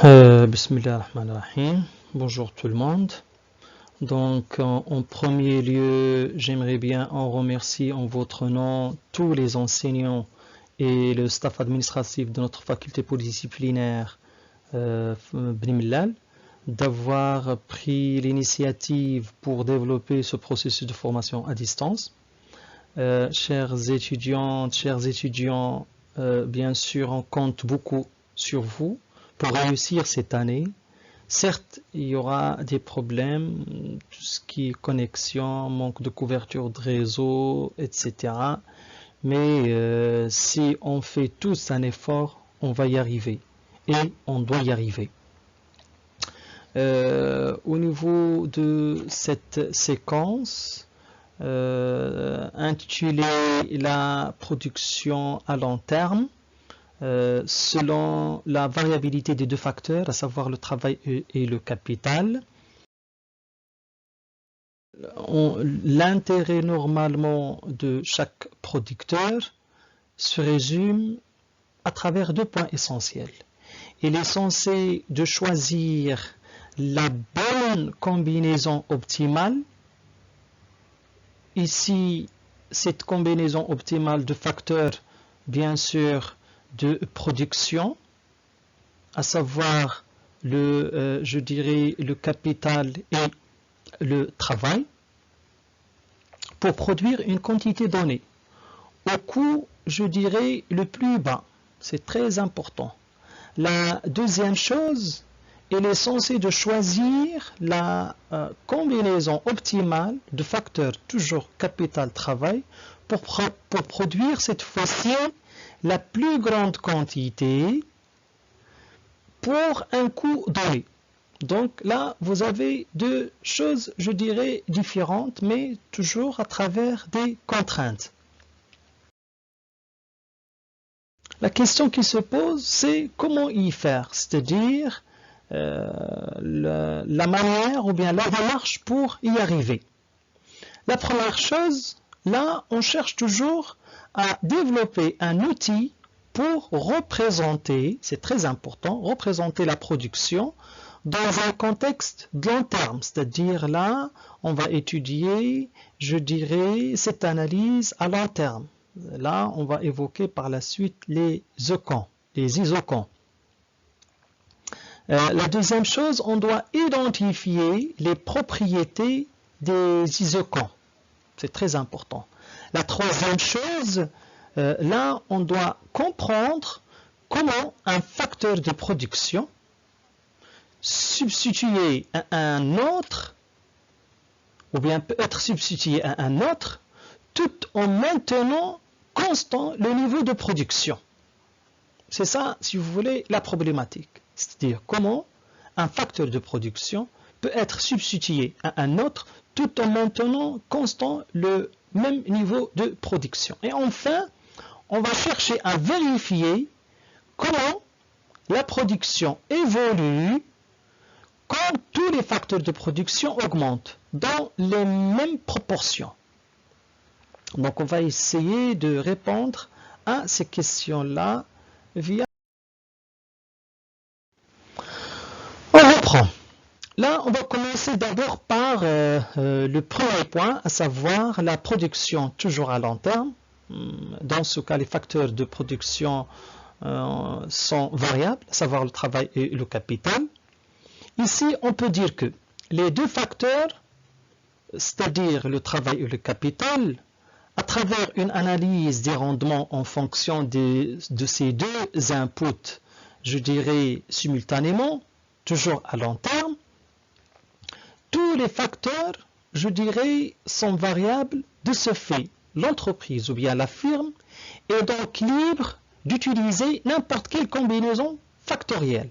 Bismillahirrahmanirrahim. Bonjour tout le monde. Donc en premier lieu, j'aimerais bien en remercier en votre nom tous les enseignants et le staff administratif de notre faculté polydisciplinaire Bni Mellal d'avoir pris l'initiative pour développer ce processus de formation à distance. Chères étudiantes, chers étudiants, bien sûr, on compte beaucoup sur vous pour réussir cette année. Certes, il y aura des problèmes, tout ce qui est connexion, manque de couverture de réseau, etc. Mais si on fait tous un effort, on va y arriver. Et on doit y arriver. Au niveau de cette séquence, intitulée la production à long terme, selon la variabilité des deux facteurs, à savoir le travail et le capital. L'intérêt normalement de chaque producteur se résume à travers deux points essentiels. Il est censé de choisir la bonne combinaison optimale. Ici, cette combinaison optimale de facteurs, bien sûr, de production, à savoir je dirais le capital et le travail, pour produire une quantité donnée au coût, je dirais, le plus bas. C'est très important. La deuxième chose, il est censé de choisir la combinaison optimale de facteurs, toujours capital-travail, pour produire cette fois-ci la plus grande quantité pour un coût donné. Donc là, vous avez deux choses, je dirais, différentes, mais toujours à travers des contraintes. La question qui se pose, c'est comment y faire, c'est-à-dire la manière ou bien la démarche pour y arriver. La première chose, là, on cherche toujours à développer un outil pour représenter, c'est très important, représenter la production dans un contexte de long terme. C'est-à-dire là, on va étudier, je dirais, cette analyse à long terme. Là, on va évoquer par la suite les isocons. La deuxième chose, on doit identifier les propriétés des isocons. C'est très important. La troisième chose, là, on doit comprendre comment un facteur de production substitué à un autre, ou bien peut être substitué à un autre, tout en maintenant constant le niveau de production. C'est ça, si vous voulez, la problématique. C'est-à-dire comment un facteur de production peut être substitué à un autre tout en maintenant constant le même niveau de production. Et enfin, on va chercher à vérifier comment la production évolue quand tous les facteurs de production augmentent dans les mêmes proportions. Donc on va essayer de répondre à ces questions-là via... On reprend. Là, on va commencer d'abord par le premier point, à savoir la production toujours à long terme. Dans ce cas, les facteurs de production sont variables, à savoir le travail et le capital. Ici, on peut dire que les deux facteurs, c'est-à-dire le travail et le capital, à travers une analyse des rendements en fonction de ces deux inputs, je dirais simultanément, toujours à long terme, tous les facteurs, je dirais, sont variables. De ce fait, l'entreprise ou bien la firme est donc libre d'utiliser n'importe quelle combinaison factorielle.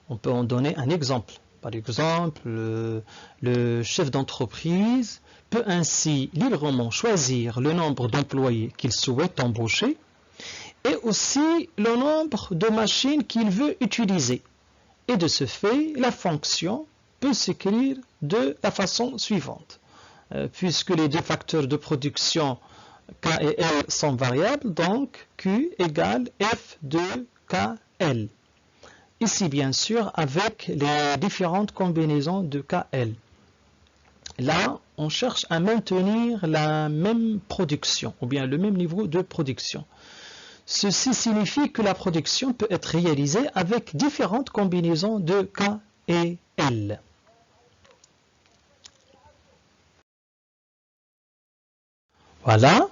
On peut en donner un exemple. Par exemple, le chef d'entreprise peut ainsi librement choisir le nombre d'employés qu'il souhaite embaucher et aussi le nombre de machines qu'il veut utiliser. Et de ce fait, la fonction peut s'écrire de la façon suivante. Puisque les deux facteurs de production K et L sont variables, donc Q égale F de KL. ici bien sûr avec les différentes combinaisons de KL. Là, on cherche à maintenir la même production, ou bien le même niveau de production. Ceci signifie que la production peut être réalisée avec différentes combinaisons de K et L. Voilà.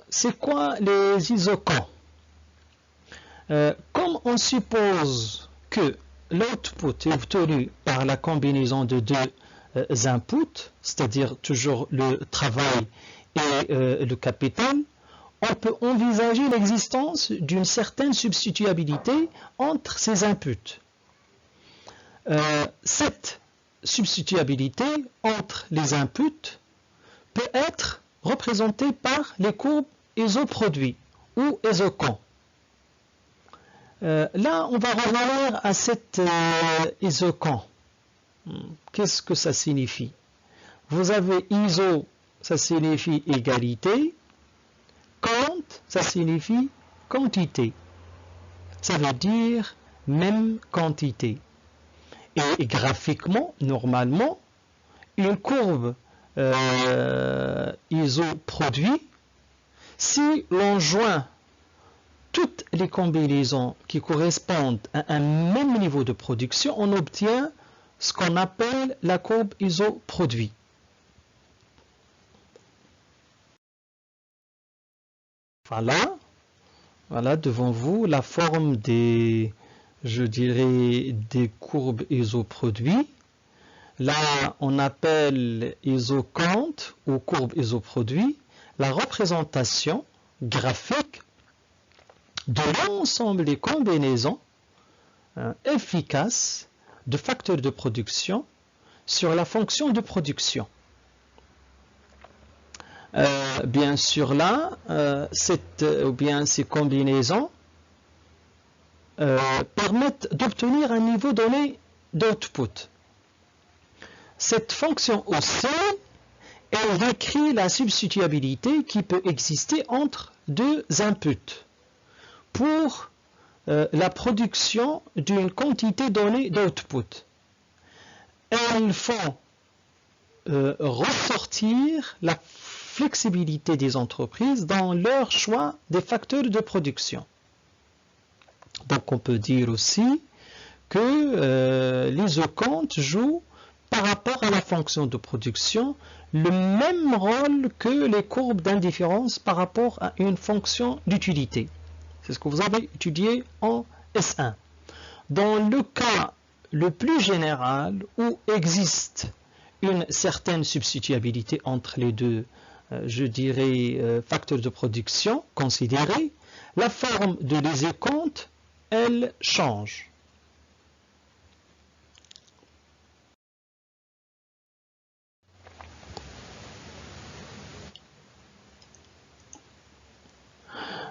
C'est quoi les isocants? Comme on suppose que l'output est obtenu par la combinaison de deux inputs, c'est-à-dire toujours le travail et le capital, on peut envisager l'existence d'une certaine substituabilité entre ces inputs. Cette substituabilité entre les inputs peut être représentée par les courbes isoproduits ou isocants. Là, on va revenir à cet isocant. Qu'est-ce que ça signifie? Vous avez iso, ça signifie égalité. Quant, ça signifie quantité. Ça veut dire même quantité. Et graphiquement, normalement, une courbe isoproduit, si l'on joint toutes les combinaisons qui correspondent à un même niveau de production, on obtient ce qu'on appelle la courbe isoproduit. Voilà devant vous la forme des, je dirais, des courbes isoproduits. Là, on appelle isocant ou courbe isoproduit la représentation graphique de l'ensemble des combinaisons efficaces de facteurs de production sur la fonction de production. Bien sûr là, ces combinaisons permettent d'obtenir un niveau donné d'output. Cette fonction aussi, elle décrit la substituabilité qui peut exister entre deux inputs pour la production d'une quantité donnée d'output. Elles font ressortir la flexibilité des entreprises dans leur choix des facteurs de production. Donc on peut dire aussi que l'isocant joue par rapport à la fonction de production le même rôle que les courbes d'indifférence par rapport à une fonction d'utilité. C'est ce que vous avez étudié en S1. Dans le cas le plus général où existe une certaine substituabilité entre les deux, je dirais, facteurs de production considérés, la forme de l'isocant, elle change.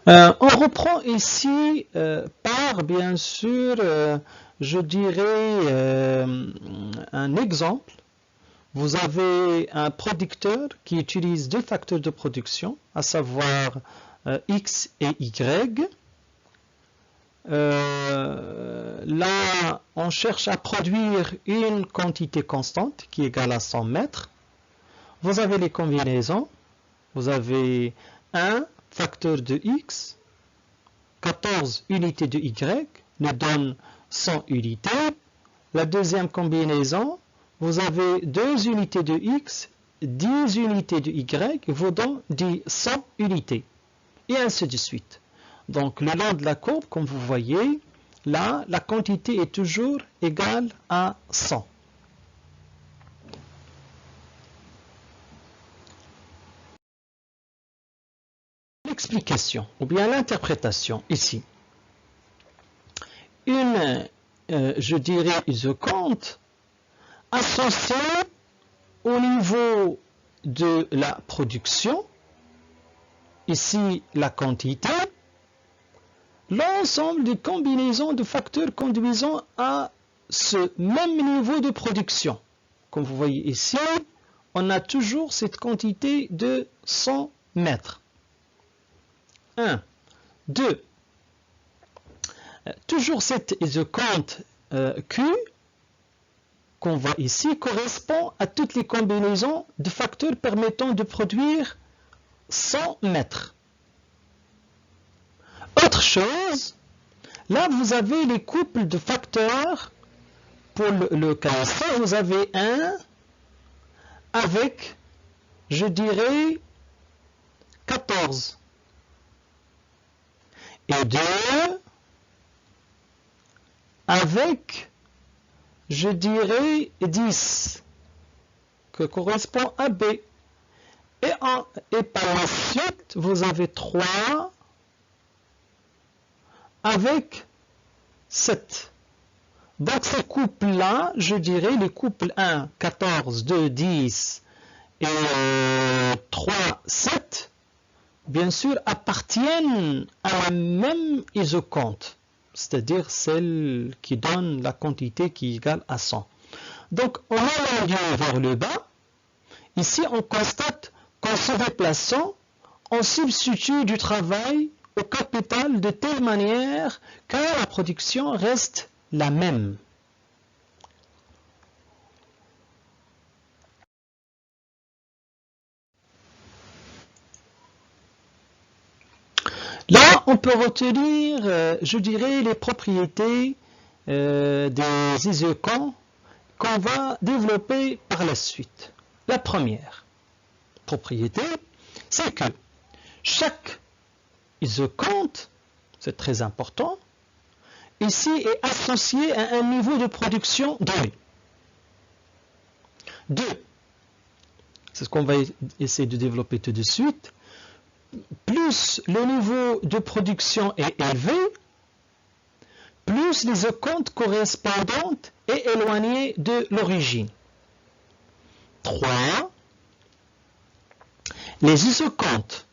On reprend ici par, bien sûr, je dirais, un exemple. Vous avez un producteur qui utilise deux facteurs de production, à savoir X et Y. Là, on cherche à produire une quantité constante qui est égale à 100 mètres. Vous avez les combinaisons. Vous avez un facteur de X, 14 unités de Y, nous donne 100 unités. La deuxième combinaison, vous avez 2 unités de X, 10 unités de Y, vous donne 100 unités. Et ainsi de suite. Donc, le long de la courbe, comme vous voyez, là, la quantité est toujours égale à 100. L'explication, ou bien l'interprétation, ici. Une, je dirais, isocant associée au niveau de la production, ici la quantité, l'ensemble des combinaisons de facteurs conduisant à ce même niveau de production. Comme vous voyez ici, on a toujours cette quantité de 100 mètres. 1. 2. toujours cet isocompte Q qu'on voit ici correspond à toutes les combinaisons de facteurs permettant de produire 100 mètres. Autre chose, là vous avez les couples de facteurs. Pour le cas ici, vous avez 1 avec, je dirais, 14. Et 2 avec, je dirais, 10, que correspond à B. Et par la suite, vous avez 3 avec 7. Donc ces couples-là, je dirais, les couples 1, 14, 2, 10 et 3, 7, bien sûr, appartiennent à la même isocompte, c'est-à-dire celle qui donne la quantité qui est égale à 100. Donc, en allant vers le bas, ici, on constate qu'en se déplaçant, on substitue du travail au capital de telle manière que la production reste la même. Là, on peut retenir, je dirais, les propriétés des isocomptes qu'on va développer par la suite. La première propriété, c'est que chaque isocompte, c'est très important, ici est associé à un niveau de production donné. 2. C'est ce qu'on va essayer de développer tout de suite. Plus le niveau de production est élevé, plus l'isocompte correspondante est éloignée de l'origine. 3. Les isocomptes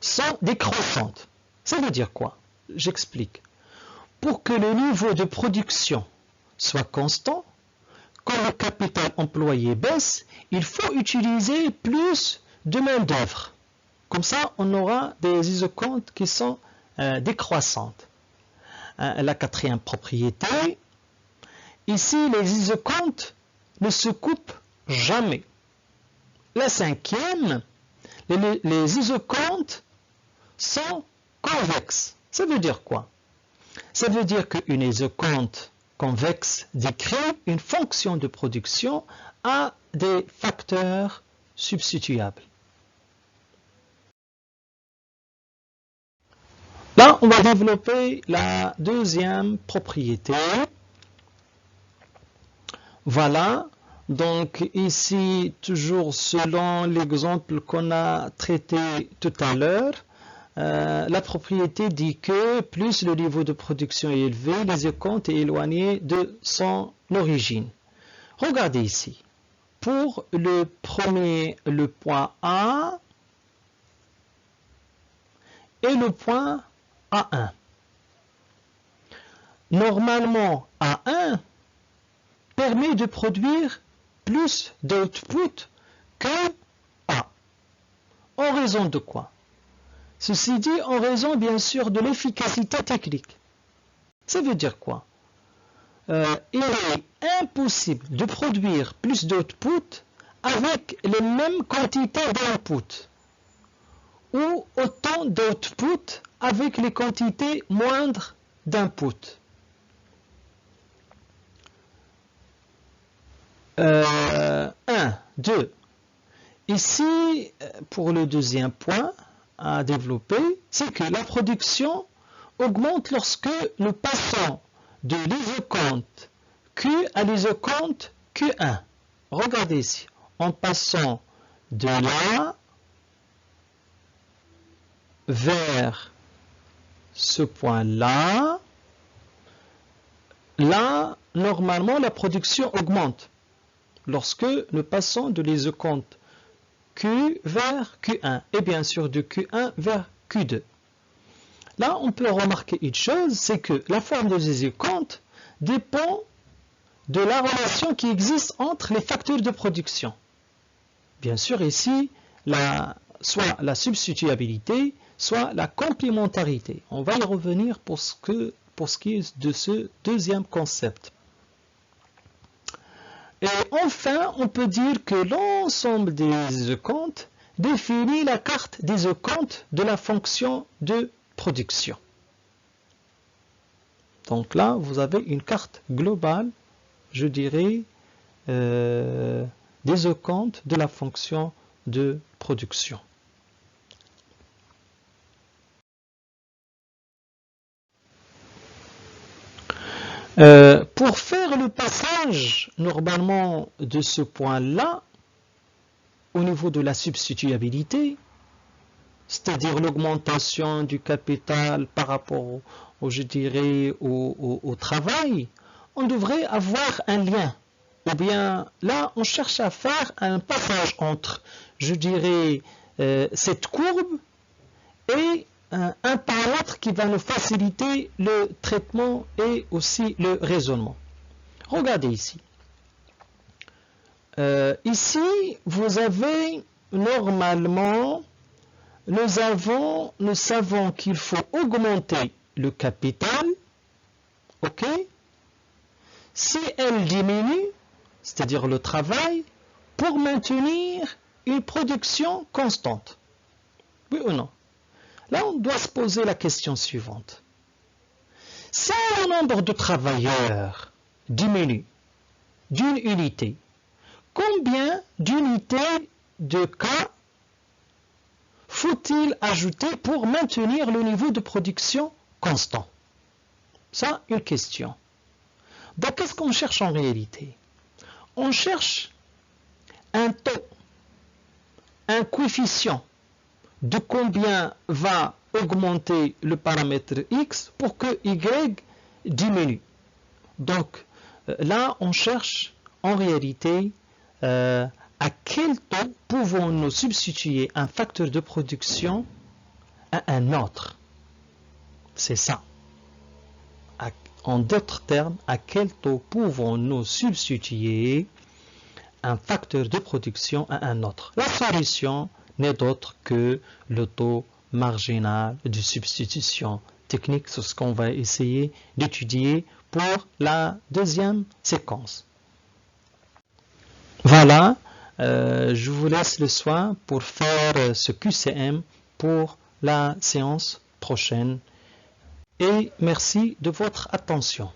sont décroissantes. Ça veut dire quoi? J'explique. Pour que le niveau de production soit constant, quand le capital employé baisse, il faut utiliser plus de main-d'œuvre. Comme ça, on aura des isocomptes qui sont décroissantes. La quatrième propriété, ici, les isocomptes ne se coupent jamais. La cinquième, les isocomptes sont convexes. Ça veut dire quoi? Ça veut dire qu'une isocompte convexe décrit une fonction de production à des facteurs substituables. Là, on va développer la deuxième propriété. Voilà. Donc ici, toujours selon l'exemple qu'on a traité tout à l'heure, la propriété dit que plus le niveau de production est élevé, l'isocompte est éloigné de son origine. Regardez ici. Pour le premier, le point A et le point A1. Normalement, A1 permet de produire plus d'output que A. En raison de quoi? Ceci dit, en raison bien sûr de l'efficacité technique. Ça veut dire quoi? Il est impossible de produire plus d'output avec les mêmes quantités d'input ou autant d'output avec les quantités moindres d'input. 1, 2. Ici, pour le deuxième point à développer, c'est que la production augmente lorsque nous passons de l'isocompte Q à l'isocompte Q1. Regardez ici, en passant de là vers ce point-là, là, normalement, la production augmente lorsque nous passons de l'isocompte Q vers Q1 et bien sûr de Q1 vers Q2. Là, on peut remarquer une chose, c'est que la forme des isocomptes dépend de la relation qui existe entre les facteurs de production. Bien sûr, ici, soit la substituabilité, soit la complémentarité. On va y revenir pour pour ce qui est de ce deuxième concept. Et enfin, on peut dire que l'ensemble des isocomptes définit la carte des isocomptes de la fonction de production. Donc là, vous avez une carte globale, je dirais, des isocomptes de la fonction de production. Pour faire le passage normalement de ce point-là au niveau de la substituabilité, c'est-à-dire l'augmentation du capital par rapport je dirais, au travail, on devrait avoir un lien. Ou bien là, on cherche à faire un passage entre, je dirais, cette courbe et un paramètre qui va nous faciliter le traitement et aussi le raisonnement. Regardez ici. Ici, vous avez normalement, nous savons qu'il faut augmenter le capital, ok? Si elle diminue, c'est-à-dire le travail, pour maintenir une production constante. Oui ou non? Là, on doit se poser la question suivante. Si le nombre de travailleurs diminue d'une unité, combien d'unités de cas faut-il ajouter pour maintenir le niveau de production constant? Ça, une question. Donc, qu'est-ce qu'on cherche en réalité? On cherche un taux, un coefficient de combien va augmenter le paramètre x pour que y diminue. Donc, là, on cherche en réalité à quel taux pouvons-nous substituer un facteur de production à un autre. C'est ça. En d'autres termes, à quel taux pouvons-nous substituer un facteur de production à un autre? La solution n'est d'autre que le taux marginal de substitution technique. C'est ce qu'on va essayer d'étudier pour la deuxième séquence. Voilà, je vous laisse le soin pour faire ce QCM pour la séance prochaine. Et merci de votre attention.